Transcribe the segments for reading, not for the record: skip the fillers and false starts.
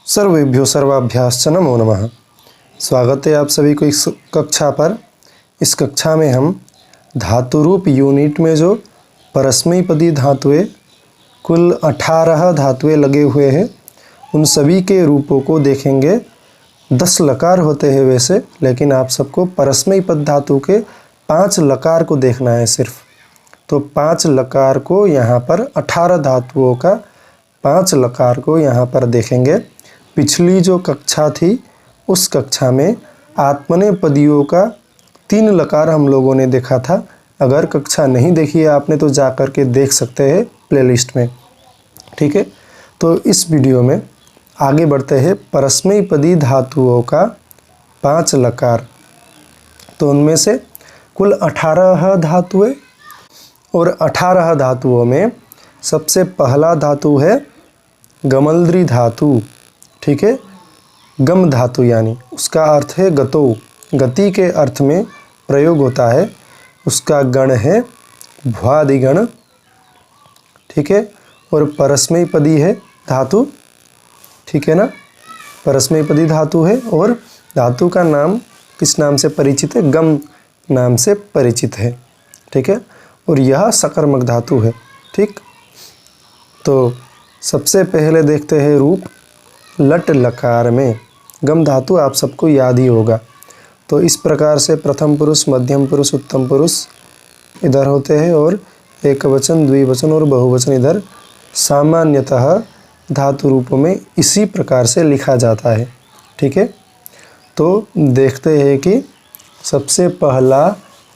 सर्वेभ्यो सर्वाभ्याश्च नमो नमः। स्वागत है आप सभी को इस कक्षा पर। इस कक्षा में हम धातु रूप यूनिट में जो परस्मैपदी धातुएं कुल 18 धातुएं लगे हुए हैं उन सभी के रूपों को देखेंगे। 10 लकार होते हैं वैसे, लेकिन आप सबको परस्मैपद धातु के 5 लकार को देखना है सिर्फ। तो 5 लकार को यहाँ पर 18 धातुओं का 5 लकार को यहाँ पर देखेंगे। पिछली जो कक्षा थी उस कक्षा में आत्मनेपदियों का 3 लकार हम लोगों ने देखा था। अगर कक्षा नहीं देखी है आपने तो जा कर के देख सकते हैं प्लेलिस्ट में, ठीक है। तो इस वीडियो में आगे बढ़ते हैं परस्मैपदी धातुओं का 5 लकार। तो उनमें से कुल 18 धातुएं और 18 धातुओं में सबसे पहला धातु है गमलद्री धातु, ठीक है। गम धातु यानी उसका अर्थ है गतो, गति के अर्थ में प्रयोग होता है। उसका गण है भ्वादिगण, ठीक है। और परस्मैपदी है धातु, ठीक है ना। परस्मैपदी धातु है और धातु का नाम किस नाम से परिचित है? गम नाम से परिचित है, ठीक है। और यह सकर्मक धातु है, ठीक। तो सबसे पहले देखते हैं रूप लट लकार में। गम धातु आप सबको याद ही होगा। तो इस प्रकार से प्रथम पुरुष, मध्यम पुरुष, उत्तम पुरुष इधर होते हैं और एकवचन, द्विवचन और बहुवचन इधर सामान्यतः धातु रूपों में इसी प्रकार से लिखा जाता है, ठीक है। तो देखते हैं कि सबसे पहला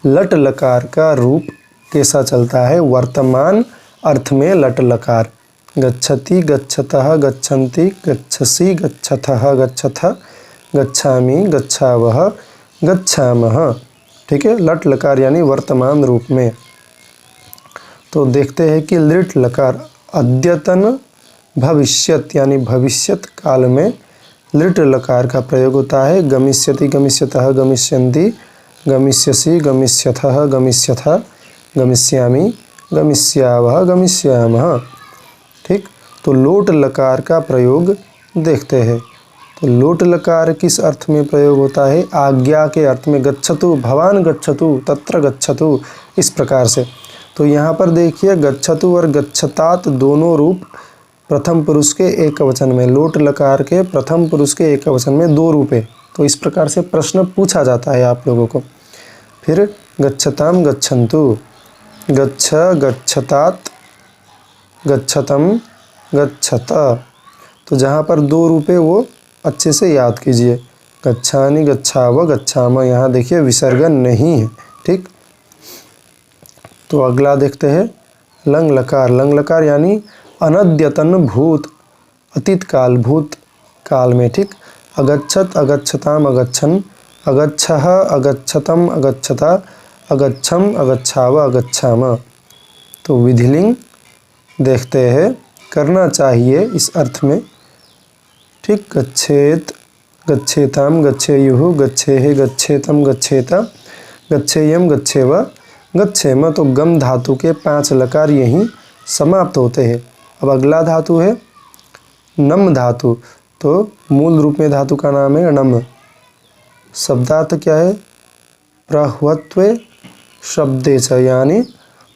लट लकार का रूप कैसा चलता है। वर्तमान अर्थ में लट लकार गच्छति, गच्छतः, गच्छन्ति, गच्छसि, गच्छथः, गच्छथ, गच्छामि, गच्छावः, गच्छामः, ठीक है। लट लकार यानी वर्तमान रूप में। तो देखते हैं कि लिट लकार अद्यतन भविष्यत यानी भविष्यत काल में लिट लकार का प्रयोग होता है। गमिष्यति, गमिष्यतः, गमिष्यन्ति, गमिष्यसि, गमिष्यथः, गमिष्यथ, गमिष्यामि, गमिष्यावः, गमिष्यामः, ठीक। तो लोट लकार का प्रयोग देखते हैं। तो लोट लकार किस अर्थ में प्रयोग होता है? आज्ञा के अर्थ में। गच्छतु, भवान गच्छतु, तत्र गच्छतु, इस प्रकार से। तो यहाँ पर देखिए गच्छतु और गच्छतात दोनों रूप प्रथम पुरुष के एकवचन में, लोट लकार के प्रथम पुरुष के एकवचन में 2 रूप है। तो इस प्रकार से प्रश्न पूछा जाता है आप लोगों को। फिर गच्छताम, गच्छन्तु, गच्छ, गच्छतात, गच्छतम, गच्छत। तो जहाँ पर 2 रूप है वो अच्छे से याद कीजिए। गच्छानि, गच्छाव, गच्छाम, यहाँ देखिए विसर्ग नहीं है, ठीक। तो अगला देखते हैं लंग लकार। लंग लकार यानी अनद्यतन भूत, अतीत काल, भूत काल में, ठीक। अगच्छत, अगच्छताम, अगच्छन, अगच्छः, अगच्छतम, अगच्छता, अगच्छम, अगच्छाव, अगच्छाम। तो विधिलिंग देखते हैं, करना चाहिए इस अर्थ में, ठीक। गच्छेत, गच्छेताम, गच्छेयुः, गच्छेहि, गच्छेतम, गच्छेत, गच्छेयम, गच्छेव, गच्छेम। तो गम धातु के 5 लकार यहीं समाप्त होते हैं। अब अगला धातु है नम धातु। तो मूल रूप में धातु का नाम है नम। शब्दार्थ क्या है? प्रह्वत्वे शब्दे च, यानी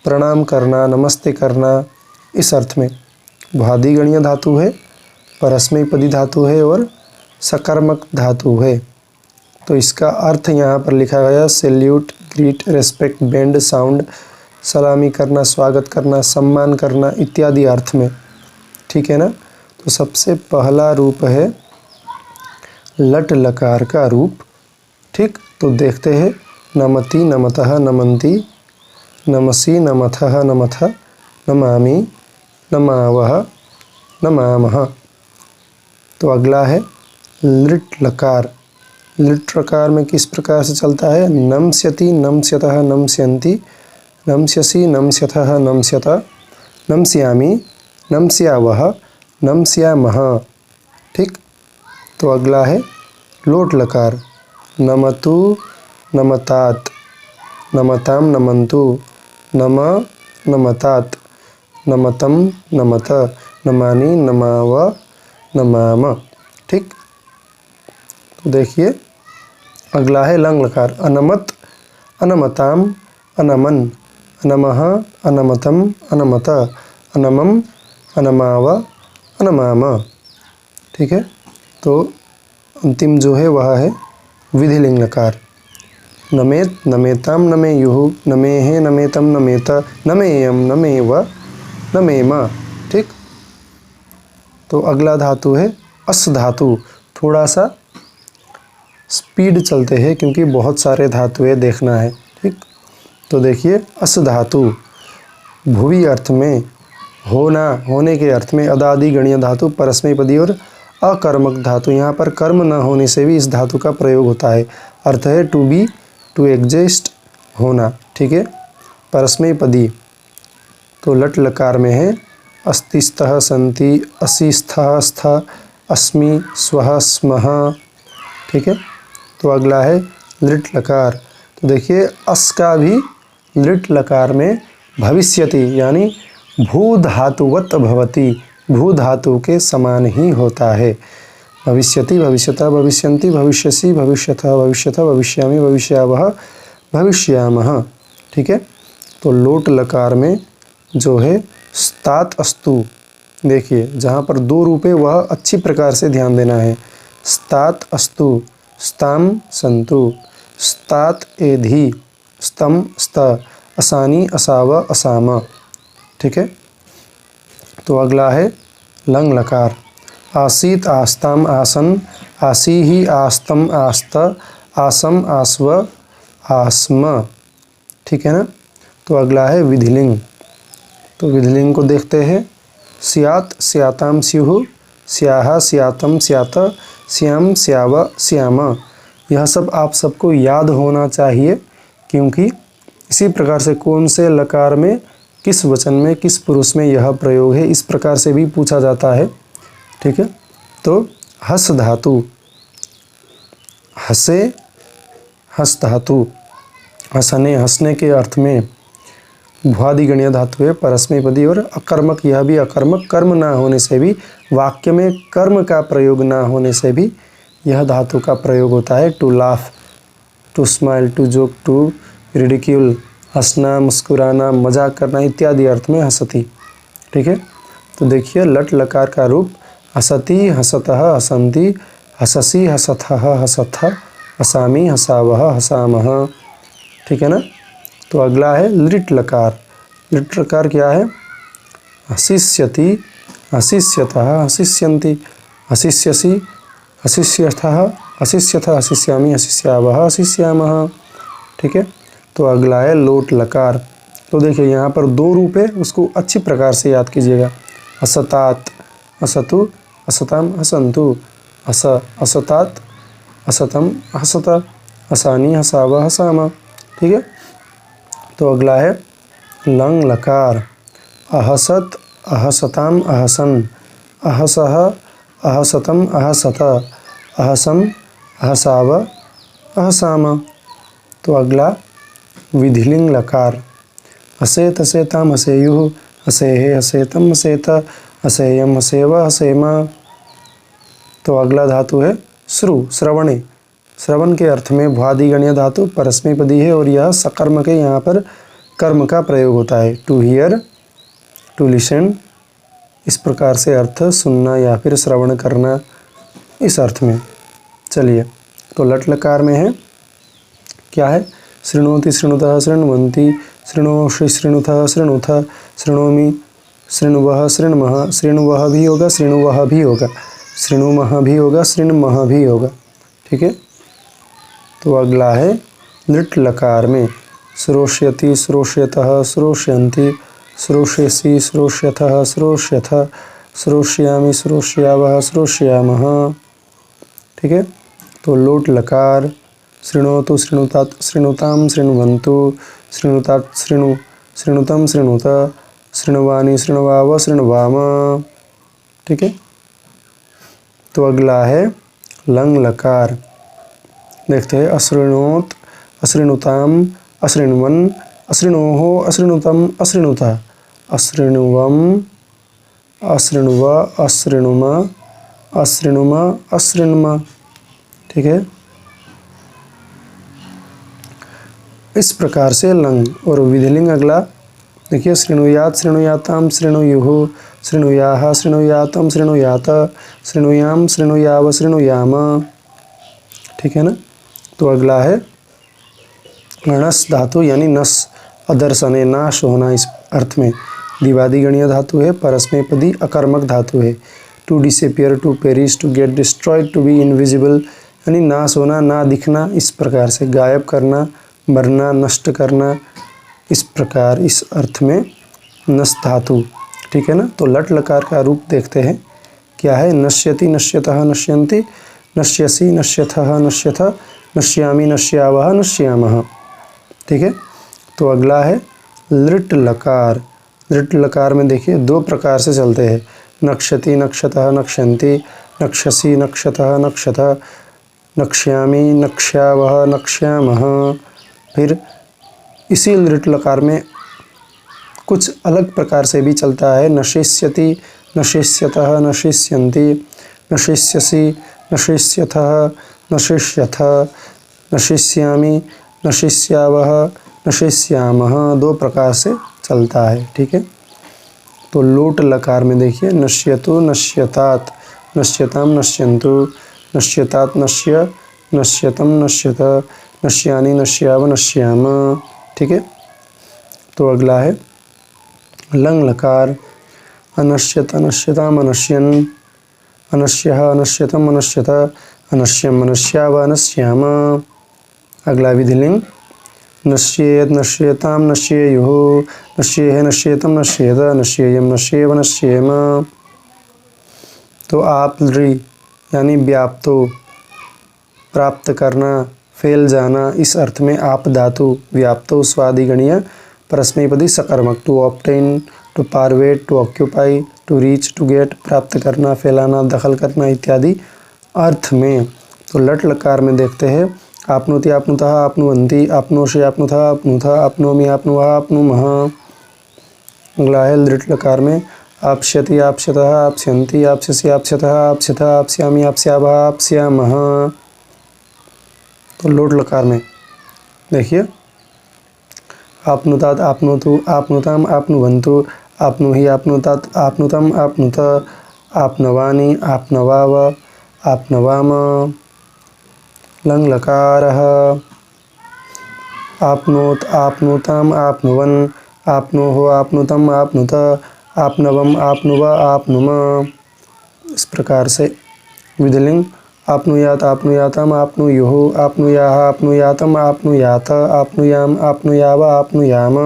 प्रणाम करना, नमस्ते करना, इस अर्थ में। भ्वादिगणीय धातु है, परस्मैपदी धातु है और सकर्मक धातु है। तो इसका अर्थ यहाँ पर लिखा गया salute, greet, respect, bend, sound, सलामी करना, स्वागत करना, सम्मान करना इत्यादि अर्थ में, ठीक है ना। तो सबसे पहला रूप है लट लकार का रूप, ठीक। तो देखते हैं नमति, नमतः, नमन्ति, नमसि, नमथः, नमथ, नमामि, नमावः, नमामः। तो अगला है लिट लकार। लिट लकार में किस प्रकार से चलता है? नमस्यति, नमस्यतः, नमस्यन्ति, नमस्यसि, नमस्यथः, नमस्यत, नमस्यामि, नमस्यावः, नमस्यामः, ठीक। तो अगला है लोट लकार। नमतु, नमतात, नमताम, नमन्तु, नम, नमतात, नमतम, नमत, नमानि, नमाव, नमाम। ठीक। तो देखिए अगला है लंग लकार। अनमत, अनमताम, अनमन, अनमः, अनमतम, अनमत, अनमम, अनमाव, अनमाम। ठीक है। तो अंतिम जो है वह है विधिलिंग लकार। नमेत, नमेताम, नमेयुः, नमेहे, नमेतम, नमेत, नमेयम, नमेव, नमेम। ठीक। तो अगला धातु है अस धातु। थोड़ा सा स्पीड चलते हैं क्योंकि बहुत सारे धातुएं देखना है। ठीक। तो देखिए अस धातु भुवी अर्थ में होना, होने के अर्थ में अदादि गणीय धातु, परस्मैपदी और अकर्मक धातु। यहाँ पर कर्म न होने से भी इस धातु का प्रयोग होता है। अर्थ है टू बी, टू एग्जिस्ट, होना। ठीक है। परस्मैपदी तो लट लकार में है अस्ति, स्तः, सन्ति, असि, स्थः, स्थ, अस्मि, स्वः, स्मः। ठीक है। तो अगला है लृट लकार। तो देखिए अस का भी लृट लकार में भविष्यति यानी भू धातुवत भवति, भू धातु के समान ही होता है। भविष्यति, भविष्यता, भविष्यन्ति, भविष्यसि, भविष्यतः, भविष्यथ, भविष्यामि, भविष्यावः, भविष्यामः। ठीक है। तो लोट लकार में जो है स्तात अस्तु। देखिए जहाँ पर दो रूप है वह अच्छी प्रकार से ध्यान देना है। स्तात अस्तु, स्ताम संतु, स्तात एधि, स्तम स्त, असानी असाव, असाम। ठीक है। तो अगला है लंग लकार। आसीत, आस्ताम, आसन, आसीहि, आस्तम, आस्त, आसम, आस्व, आस्म। ठीक है ना। तो अगला है विधिलिंग। तो विधिलिंग को देखते हैं। स्यात, स्याताम, स्युः, स्याह, स्यातम, स्यात, श्याम, स्याव, श्याम। यह सब आप सबको याद होना चाहिए क्योंकि इसी प्रकार से कौन से लकार में, किस वचन में, किस पुरुष में यह प्रयोग है, इस प्रकार से भी पूछा जाता है। ठीक है। तो हस धातु, हसे, हस धातु, हसने, हंसने के अर्थ में भ्वादि गणीय धातु है, परस्मैपदी और अकर्मक। यह भी अकर्मक, कर्म ना होने से भी, वाक्य में कर्म का प्रयोग ना होने से भी यह धातु का प्रयोग होता है। To laugh, to smile, to joke, to ridicule, हंसना, मुस्कुराना, मजाक करना इत्यादि अर्थ में हसती। ठीक है। तो देखिए लट लकार का रूप हसति, हसतः, हसन्ति, हससि, हसथः, हसथ, हसामि, हसावः, हसामः। ठीक है ना। तो अगला है लिट लकार। लिट लकार क्या है? हसिष्यति, हसिष्यतः, हसिष्यन्ति, हसिष्यसि, हसिष्यथः, हसिष्यथ, हसिष्यामि, हसिष्यावः, हसिष्यामः। ठीक है। तो अगला है लोट लकार। तो देखिए यहाँ पर दो रूप है, उसको अच्छी प्रकार से याद कीजिएगा। असतात, असतु, असताम, हसन्तु, हस, असतात, असतम, हसत, हसानी, हसाव, हसाम। ठीक है। तो अगला है लंग लकार। अहसत, अहसताम, अहसन, अहसः, अहसतम, अहसत, अहसम, अहसाव, अहसाम। तो अगला विधिलिंग लकार। हसेत, हसेताम, हसेयुः, हसेहे, हसेतम, हसेत, हसेयम, हसेव, हसेम। तो अगला धातु है श्रु, श्रवणे। श्रवण के अर्थ में भ्वादि गणीय धातु परस्मैपदी है और यह सकर्म के, यहाँ पर कर्म का प्रयोग होता है। टू हियर, टू लिसन, इस प्रकार से अर्थ सुनना या फिर श्रवण करना, इस अर्थ में। चलिए तो लट लकार में है क्या है? शृणोति, शृणुतः, शृण्वन्ति, शृणोषि, शृणुतः, शृणुथ, शृणोमि, शृण्वः, शृण्मः। शृण्वः भी होगा, शृणुवः भी होगा, शृणुमः भी होगा, शृण्मः भी होगा। ठीक है। तो अगला है लिट लकार में श्रोष्यति, श्रोष्यतः, श्रोष्यन्ति, श्रोष्यसि, श्रोष्यथः, श्रोष्यथ, श्रोष्यामि, श्रोष्यावः, श्रोष्यामः। ठीक है। तो लोट लकार। शृणोतु, शृणुतात, शृणुताम, शृण्वन्तु, शृणुतात, शृणु, शृणुतम, शृणुत, शृण्वानि, शृण्वाव, शृण्वाम। ठीक है। तो अगला है लंग लकार। देखते हैं। अशृणोत, अशृणुताम, अशृण्वन्, अशृणोः, अशृणुतम, अशृणुतः, अशृण्वम्, अशृण्व, अशृणुम, अशृणुमा अशृणुमा। ठीक है, इस प्रकार से लंग। और विधिलिंग अगला देखिए, शृणुयात शृणुयाताम शृणुयुः शृणुयाः शृणुयातम शृणुयात शृणुयाम शृणुयाव शृणुयाम। ठीक है ना। तो अगला है नस धातु, यानी नस अदर्शने, नाश होना इस अर्थ में। द्विवादी गणीय धातु है, परस्मैपदी अकर्मक धातु है। To disappear, to perish, to get destroyed, to be invisible, यानी नाश होना, ना दिखना, इस प्रकार से गायब करना, मरना, नष्ट करना, इस प्रकार इस अर्थ में नस धातु। ठीक है ना। तो लट लकार का रूप देखते हैं क्या है। नश्यति नश्यतः नश्यन्ति, नश्यसि नश्यथः नश्यथ, नश्यामि नश्यावः नश्यामः। ठीक है। तो अगला है लृट लकार। लृट लकार में देखिए दो प्रकार से चलते हैं, नक्ष्यति नक्ष्यतः नक्ष्यन्ति, नक्ष्यसि नक्ष्यतः नक्ष्यथ, नक्ष्यामि नक्ष्यावः नक्ष्यामः। फिर इसी लृट लकार में कुछ अलग प्रकार से भी चलता है, नशिष्यति नशिष्यतः नशिष्यन्ति, नशिष्यसि नशिष्यथः नशिष्यथ, नशिष्यामि नशिष्यावः नशिष्यामः। दो प्रकार से चलता है। ठीक है। तो लोट लकार में देखिए, नश्यतु नश्यतात, नश्यताम नश्यन्तु, नश्यतात नश्य, नश्यतम नश्यत, नश्यानि नश्याव नश्याम। ठीक है। तो अगला है लंग लकार, अनश्यत अनश्यताम अनश्यन्, अनश्यः अनश्यतम अनश्यत, अनश्यम अनश्याव अनश्याम। अगला विधिलिंग, नश्येत नश्येताम नश्येयुः, नश्येह नश्येतम नश्येत, नश्येयम नश्येव नश्येम। तो आप ऋ यानी व्याप्तो, प्राप्त करना, फैल जाना, इस अर्थ में आप धातु। व्याप्तो स्वादिगणीय परस्मैपदी सकर्मक, to obtain, to pervade, to occupy, to reach, to get, प्राप्त करना, फैलाना, दखल करना इत्यादि अर्थ में। तो लट लकार में देखते हैं, आपनोति आपनुतः आपनुवन्ति, आपनोषि आपनुतः आपनुथ, आपनोमि आपनुवः आपनुमः। अगला है लृट लकार में, आप्स्यति आप्स्यतः आप्स्यन्ति, आप्स्यसि आप्स्यतः आप्स्यथ, आप्स्यामि आप्स्यावः आप्स्यामः। तो लोट लकार में देखिए, आपनुतात आपनोतु, आपनुताम आपनुवन्तु, आपनुहि आपनुतात आपनुतम आपनुत, आपनवानि आपनवाव आपनवाम। लंग लकारः, आपनोत आपनुताम आपनुवन्, आपनोः आपनुतम आपनुत, आपनवम आपनुव आपनुम। इस प्रकार से विधिलिंग, आपनुयात आपनुयातम आपनुयुः, आपनुयाः आपनुयातम आपनुयात, आपनुयाम आपनुयाव आपनुयाम।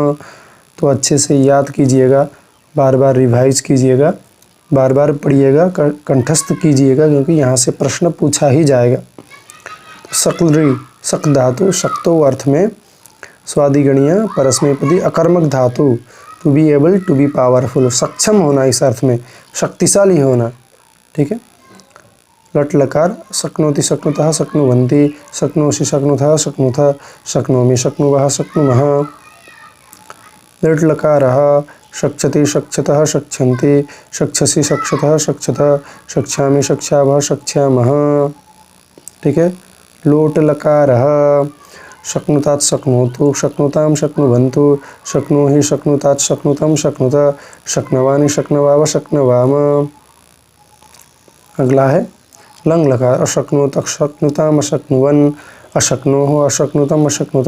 तो अच्छे से याद कीजिएगा, बार बार रिवाइज कीजिएगा, बार बार पढ़िएगा, कंठस्थ कीजिएगा, क्योंकि यहाँ से प्रश्न पूछा ही जाएगा। सक्लृ शक धातु, शक्तो अर्थ में स्वादिगणीय परस्मैपदी अकर्मक धातु। To be able, to be powerful, सक्षम होना, इस अर्थ में शक्तिशाली होना। ठीक है। लट लकार, शक्नोति शक्नुतः शक्नुवन्ति, शक्नोषि शक्नुतः शक्नुथ, शक्नोमि शक्नुवः शक्नुमः। लट लकारः, शक्षति शक्षतः शक्षन्ति, शक्षसि शक्षतः शक्षथ, शक्षामि शक्षावः शक्ष्यामः। ठीक है। लोट लकारः, शक्नुतात शक्नोतु, शक्नुताम शक्नुवन्तु, शक्नोहि शक्नुतात शक्नुतम शक्नुत, शक्नवानि शक्नवाव शक्नवाम। अगला है लंग लकार, अशक्नोत अशक्नुताम अशक्नुवन्, अशक्नोः अशक्नुतम अशक्नुत,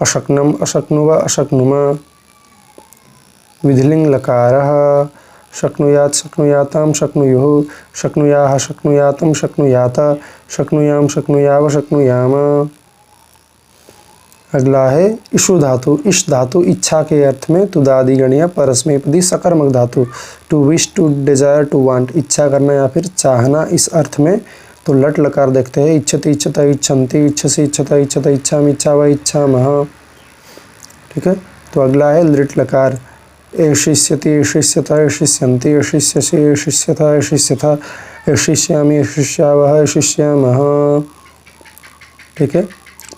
अशक्नम अशक्नुव अशक्नुम। विधिलिंग लकारः, शक्नुयात शक्नुयाताम शक्नुयुः, शक्नुयाः शक्नुयातम शक्नुयात, शक्नुयाम शक्नुयाव शक्नुयाम। अगला है इशु धातु। इश धातु इच्छा के अर्थ में, तुदादिगणीय परस्मैपदी सकर्मक धातु। To wish, to desire, to want, इच्छा करना या फिर चाहना, इस अर्थ में। तो लट लकार देखते हैं, इच्छति इच्छत इच्छन्ति, इच्छसि इच्छत इच्छत, इच्छामि इच्छाव इच्छामः। ठीक है। तो अगला है लृट लकार, एषिष्यति एषिष्यत एषिष्यन्ति, एषिष्यसि एषिष्यथ एषिष्यथ, एषिष्यामि एषिष्यावः एषिष्यामः। ठीक है।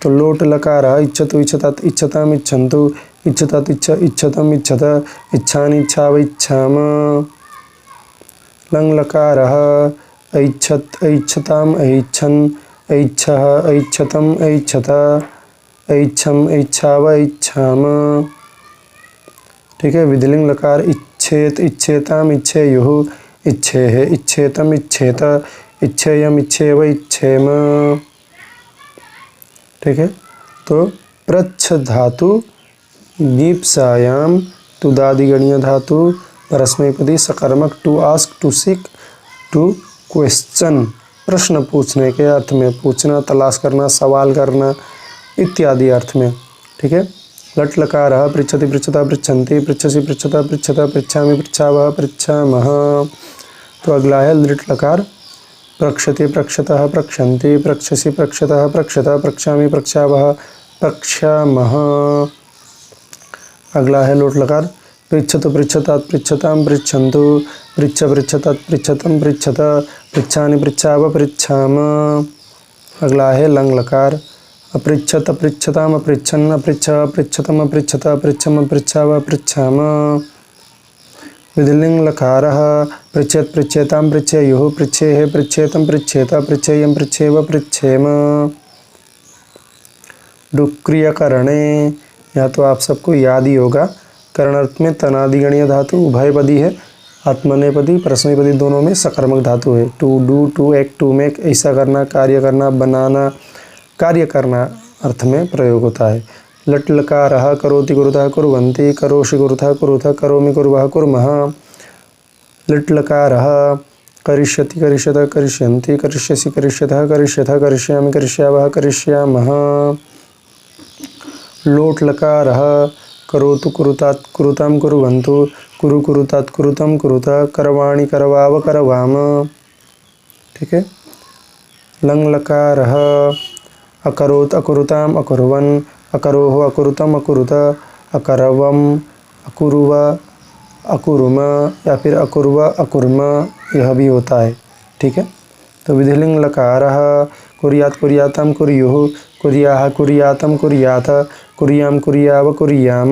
तो लोट लकार, इच्छतु इच्छतात इच्छताम इच्छन्तु, इच्छतात इच्छतम इच्छत, इच्छानि इच्छाव इच्छाम। लंग लकारः, ऐच्छत् ऐच्छताम् ऐच्छन् ऐच्छः ऐच्छतम् ऐच्छत ऐच्छम् ऐच्छाव ऐच्छाम। ठीक है। विधिलिंग लकार इच्छेत इच्छेताम इच्छेयुः इच्छेः इच्छेतम इच्छेत इच्छेयम इच्छेव इच्छेम। ठीक है। तो प्रच्छ धातु दीप्सायाम तुदादिगणीय धातु परस्मैपदी सकर्मक to ask to seek to question प्रश्न पूछने के अर्थ में, पूछना, तलाश करना, सवाल करना इत्यादि अर्थ में। ठीक है। लट लकार पृच्छति पृच्छता पृच्छन्ति पृच्छसि पृच्छता पृच्छता पृच्छामि पृच्छावः पृच्छामः। तो अगला है लिट लकार प्रक्षति प्रक्षतः प्रक्षन्ति प्रक्षसि प्रक्षतः प्रक्षता पृच्छामि पृच्छावः पृच्छामः। अगला है लोट लकार पृच्छतु पृच्छतात् पृच्छतां पृच्छन्तु पृच्छ पृच्छतात् पृच्छतं पृच्छत पृच्छानि पृच्छाव पृच्छाम। अगला है लंग लकार अपृच्छत अपृच्छताम अपृच्छन् अपृच्छ अपृच्छतम अपृच्छत अपृच्छम अपृच्छाव पृच्छाम। विधिलिंग लकारः पृच्छेत् पृच्छेतां पृच्छेयुः पृच्छेः पृच्छेतं पृच्छेत पृच्छेयं पृच्छेव पृच्छेम। डुक्रियकरणे, या तो आप सबको याद ही होगा, करण अर्थ में तनादिगणीय धातु उभयपदी है, आत्मनेपदी परस्मैपदी दोनों में सकर्मक धातु है। To do to act to make, ऐसा करना, कार्य करना, बनाना, कार्य करना अर्थ में प्रयोग होता है। लट लकारः करोति कुरुतः कुर्वन्ति करोषि कुरुतः कुरुतः करोमि कुर्वः कुर्मः। लट लकारः करिष्यति करिष्यतः करिष्यन्ति करिष्यसि करिष्यतः करिष्यतः करिष्यामि करिष्यावः करिष्यामः। लोट लकारः करोतु कुरुतात् कुरुतां कुर्वन्तु कुरु कुरुतात् कुरुतं कुरुत करवाणि करवाव करवाम। ठीक है। लंग लकारः अकरोत् अकुरुताम् अकुर्वन् अकरोः अकुरुतम् अकुरुत अकरवम अकुरुव अकुरुम या फिर अकुर्व अकुर्म, यह भी होता है। ठीक है। तो विधिलिंग लकारः कुर्यात् कुर्यातां कुर्युः कुर्याः कुर्यातं कुर्याथ कुर्याम कुर्याव कुर्याम।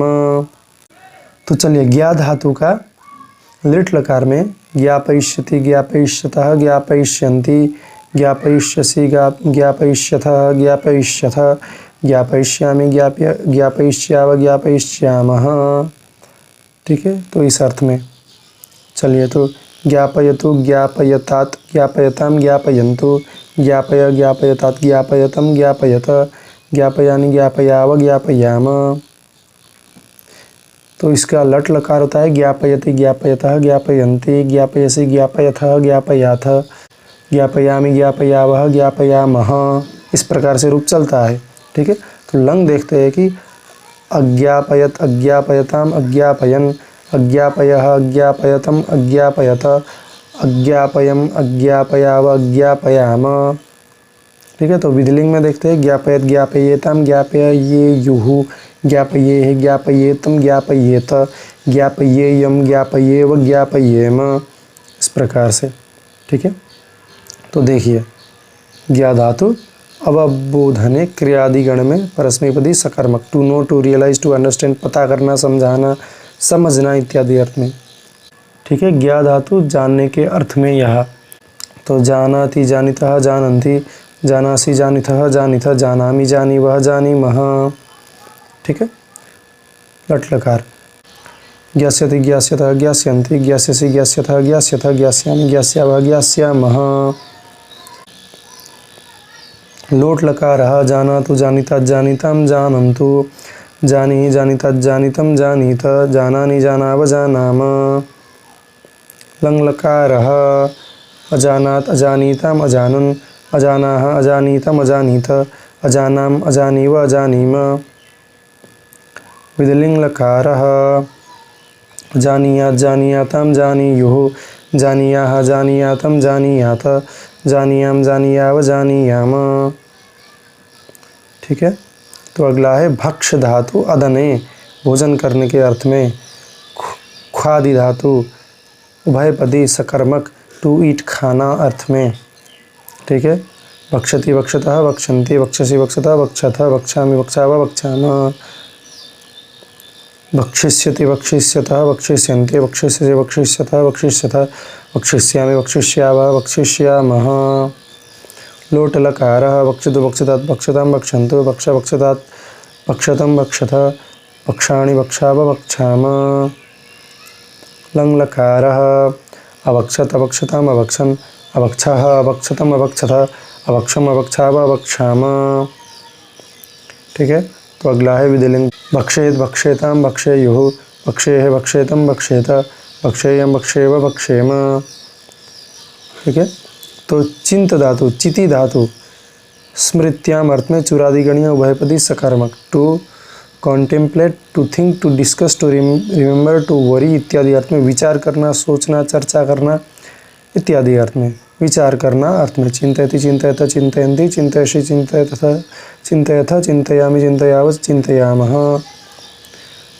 तो चलिए ज्ञा धातु का लिट लकार में ज्ञापयिष्यति ज्ञापयिष्यतः ज्ञापयिष्यन्ति ज्ञापयिष्यसि ज्ञापयिष्यथः ज्ञापयिष्यथ ज्ञापयिष्यामि ज्ञापयिष्याव ज्ञापयिष्यामः। ठीक है। तो इस अर्थ में चलिए, तो ज्ञापयतु ज्ञापयतात् ज्ञापयतां ज्ञापयन्तु ज्ञापय ज्ञापयतात् ज्ञापयतं ज्ञापयत ज्ञापयानि ज्ञापयाव ज्ञापयाम। तो इसका लट लकार होता है ज्ञापयति ज्ञापयतः ज्ञापयन्ति ज्ञापयसि ज्ञापयथः ज्ञापयाथ ज्ञापयामि ज्ञापयावः ज्ञापयामः। इस प्रकार से रूप चलता है। ठीक है। तो लंग देखते हैं कि अज्ञापयत अज्ञापयताम अज्ञापयन अज्ञापयः अज्ञापयतम अज्ञापयत अज्ञापयम अज्ञापयाव अज्ञापयाम। ठीक है। तो विधिलिंग में देखते हैं ज्ञापयत ज्ञापयेताम ज्ञापयेयुः ज्ञापयेः ज्ञापयेतम ज्ञापयेत ज्ञापयेयम ज्ञापयेव ज्ञापयेम, इस प्रकार से। ठीक है। तो देखिए ज्ञा धातु अवबोधने क्रियादिगण में परस्मैपदी सकर्मक to know to realise to understand, पता करना, समझाना, समझना इत्यादि अर्थ में। ठीक है। ज्ञा धातु जानने के अर्थ में यह, तो जानाति जानितः जानन्ति जानासि जानितः जानिथ जानामि जानीवः जानीमः। ठीक है। लट लकार ज्ञास्यति ज्ञास्यतः ज्ञास्यन्ति ज्ञास्यसि ज्ञास्यथः ज्ञास्यथ ज्ञास्यामि ज्ञास्यावः ज्ञास्यामः। लोट लकारः जानातु जानितात् जानितां जानन्तु जानी जानितात् जानितं जानीत जानानि जानाव जानाम। लंग लकारः अजानात् अजानीताम् अजानन् अजानाः अजानीतम् अजानीथ अजानाम् अजानीव अजानीम। विधिलिंग लकारः जानीयात् जानीयातां जानीयुः जानीयाः जानीयातं जानीयाथ जानियाम जानियाव जानियाम। ठीक है। तो अगला है भक्ष धातु अदने, भोजन करने के अर्थ में। ख्वादि धातु उभयपदी सकर्मक टू ईट, खाना अर्थ में। ठीक है। भक्षति भक्षतः भक्षन्ति भक्षसि भक्षतः भक्षथ भक्षामि भक्षाव भक्षाम। भक्षिष्यति भक्षिष्यतः भक्षिष्यन्ति भक्षिष्यसि भक्षिष्यतः भक्षिष्यथ वक्षिष्यामि वक्षिष्यावः वक्षिष्यामः। लोट लकारः वक्षतु वक्षतात् वक्षतां वक्षन्तु वक्ष वक्षतात् वक्षतं वक्षथ वक्षाणि वक्षाव वक्षामः। लङ् लकारः अवक्षत अवक्षताम् अवक्षन् अवक्षः अवक्षतम् अवक्षथ अवक्षम अवक्षाव अवक्षामः। ठीक है। तो अगला है विधिलिंग। भक्षेत भक्षेताम भक्षेयुः भक्षेह भक्षेतम भक्षेत भक्षेयम भक्षेव भक्षेम। ठीक है। तो चिंत धातु चिति धातु स्मृत्याम अर्थ में चुरादिगणीय उभयपदी सकर्मक। To contemplate, to think, to discuss, to remember, to worry इत्यादि अर्थ में विचार करना, सोचना, चर्चा करना इत्यादि अर्थ में विचार करना अर्थ में। चिंतयति चिंतयत चिंतयन्ति चिंतयसि चिंतयथ चिंतयथ चिंतयामि चिंतयावः चिंतयामः।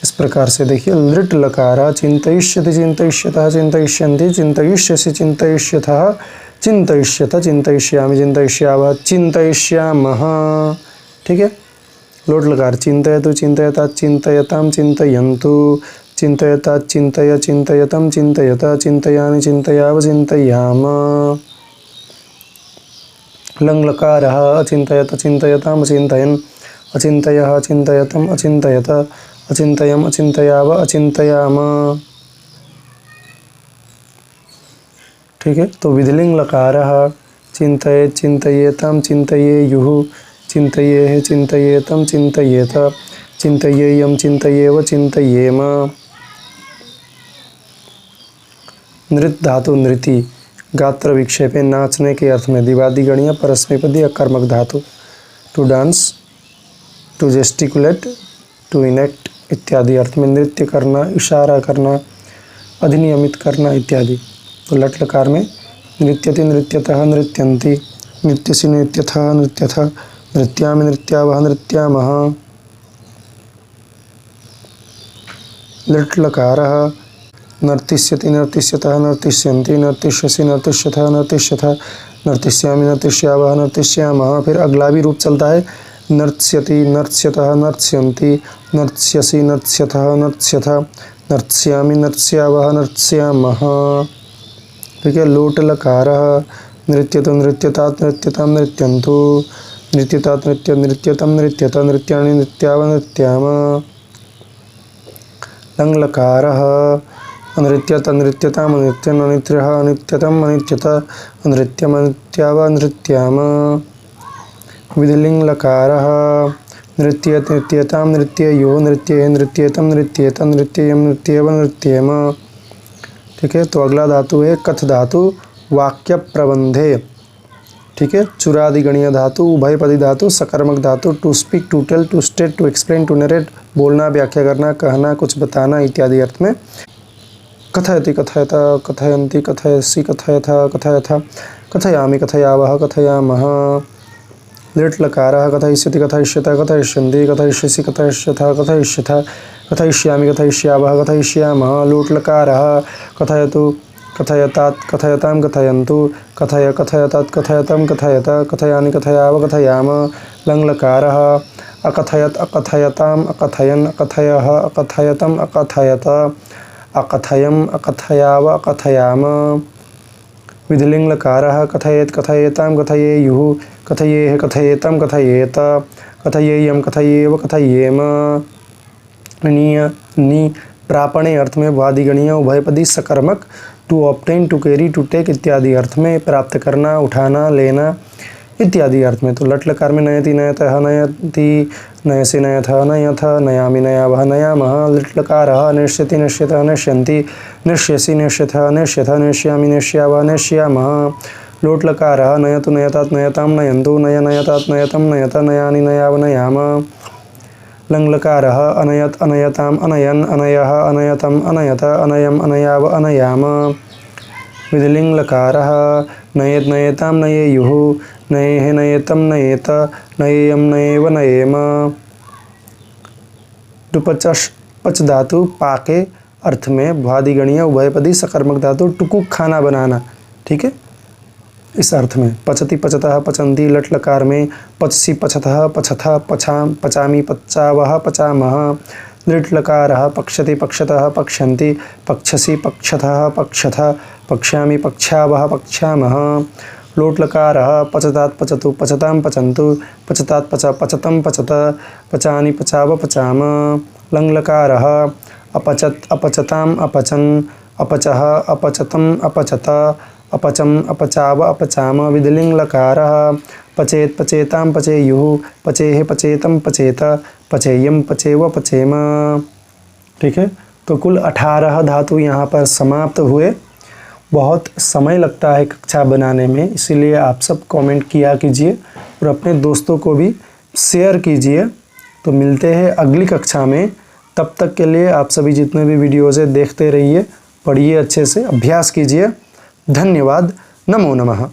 इस प्रकार से देखिए लृट लकारा चिंतयिष्यति चिंतयिष्यतः चिंतयिष्यन्ति चिंतयिष्यसि चिंतयिष्यथः चिंतयिष्यथ चिंतयिष्यामि चिंतयिष्यावः चिंतयिष्यामः। ठीक है। लोट लकार चिंतयतु चिंतयता चिंतयताम चिंतयन्तु चिंतयता चिंतय चिंतयतम चिंतयत चिंतयामि चिंतयावः चिंतयामः। लङ् लकारः अचिंतयत चिंतयताम अचिंतयन् अचिंतयः अचिंतयतम अचिंतयत अचिंतयम् अचिंतयावः अचिंतयामः। ठीक है। तो विधिलिंग लकारः चिंतयेत् चिंतयेताम चिंतयेयुः चिंतयेः चिंतयेतम चिंतयेत चिंतयेयम चिंतयेव चिंतयेम। नृत धातु नृति गात्र विक्षेपे नाचने के अर्थ में दिवादिगणीय परस्मैपदी अकर्मक धातु। To dance, to gesticulate, to enact इत्यादि अर्थ में नृत्य करना, इशारा करना, अधिनियमित करना इत्यादि। तो लट लकार में नृत्यति नृत्यतः नृत्यन्ति नृत्यसि नृत्यथः नृत्यथ नृत्यामि नृत्यावः नृत्यामः। लट् लकारः नर्तिष्यति नर्तिष्यतः नर्तिष्यन्ति नर्तिष्यसि नर्तिष्यथः नर्तिष्यथ नर्तिष्यामि नर्तिष्यावः नर्तिष्यामः। फिर अगला भी रूप चलता है नर्त्स्यति नर्त्स्यतः नर्त्स्यन्ति नर्त्स्यसि नर्त्स्यथः नर्त्स्यथ नर्त्स्यामि नर्त्स्यावः नर्त्स्यामः। ठीक है। लोट लकारः नृत्यतु नृत्यतात् नृत्यतां नृत्यन्तु नृत्यतात् नृत्य नृत्यतम नृत्यत नृत्याणि नृत्यावः नृत्यामः। लङ् लकारः अनृत्यत अनृत्यताम् अनृत्यन् अनित्यः अनित्यतम अनित्यत अनृत्यम् अनित्यावः नृत्यामः। विधिलिंग लकारः नृत्यत नृत्यतां नृत्ययोः नृत्येः नृत्येतम नृत्येत नृत्ययम् नृत्येव नृत्येम। ठीक है। तो अगला धातु है कथ धातु वाक्य प्रबंधे। ठीक है। चुरादिगणीय धातु उभयपदी धातु सकर्मक धातु। To speak, to tell, to state, to explain, to narrate बोलना, व्याख्या करना, कहना, कुछ बताना इत्यादि अर्थ में। कथयति कथयत कथयन्ति कथयसि कथयथ कथयथ कथयामि कथयावः कथयामः। लृट् लकारः कथयिष्यति कथयिष्यतः कथयिष्यन्ति कथयिष्यसि कथयिष्यथः कथयिष्यथ कथयिष्यामि कथयिष्यावः कथयिष्यामः। लोट लकारः कथयतु कथयतात् कथयतां कथयन्तु कथय कथयतात् कथयतं कथयत कथयानि कथयावः कथयामः। लङ् लकारः अकथयत् अकथयताम् अकथयन् अकथयः अकथयतम् अकथयत अकथयम् अकथयावः अकथयामः। विधिलिंग लकारः कथयेत् कथयेतां कथयेयुः कथयेः कथयेतं कथयेत कथयेयं कथयेव कथयेम। नीय नी प्रापणे अर्थ में वादिगणीय उभयपदी सकर्मक। To obtain, to carry, to take इत्यादि अर्थ में प्राप्त करना, उठाना, लेना इत्यादि अर्थ में। तो लट् लकार में नयति नयतः नयति नयसि नयथः नयथ नयामि नयावः नयामः। लट् लकारः नश्यति नश्यतः नश्यन्ति नश्यसि नश्यथः नश्यथ नश्यामि नश्यावः नश्यामः। लोट लकारः नयतु नयतात् नयतां नयन्तु नय नयतात् नयतं नयत नयानि नयावः नयामः। लङ् लकारः अनयत् अनयताम् अनयन् अनयः अनयतम् अनयत अनयम् अनयाव अनयामः। विधिलिंग लकारः नयेत् नयेतां नयेयुः नयेः नयेतं नयेत नयेयं नयेव नयेम। टुपचश पच धातु पाके अर्थ में भ्वादिगणीय उभयपदी सकर्मक धातु टुकुक खाना बनाना। ठीक है। इस अर्थ में पचति पचतः पचन्ति लट् लकार में पचसि पचतः पचथ पचाम पचामी पचावः पचामः। लृट् लकारः पक्षति पक्षतः पक्षन्ति पक्षसि पक्षतः पक्षथ पक्ष्यामि पक्ष्यावः पक्ष्यामः। लोट लकारः पचतात् पचतु पचतां पचन्तु पचतात् पच पचतं पचत पचानि पचाव पचाम। लङ् लकारः अपचत् अपचताम् अपचन् अपचः अपचतम् अपचत अपचम अपचाव अपचाम। विधिलिंग लकारः पचेत पचेतां पचेयुः पचेह पचेतं पचेत पचेयम पचेव पचेम। ठीक है, तो कुल 18 धातु यहाँ पर समाप्त हुए। बहुत समय लगता है कक्षा बनाने में, इसीलिए आप सब कमेंट किया कीजिए और अपने दोस्तों को भी शेयर कीजिए। तो मिलते हैं अगली कक्षा में, तब तक के लिए आप सभी जितने भी वीडियोज़ है देखते रहिए, पढ़िए अच्छे से, अभ्यास कीजिए। धन्यवाद। नमो नमः।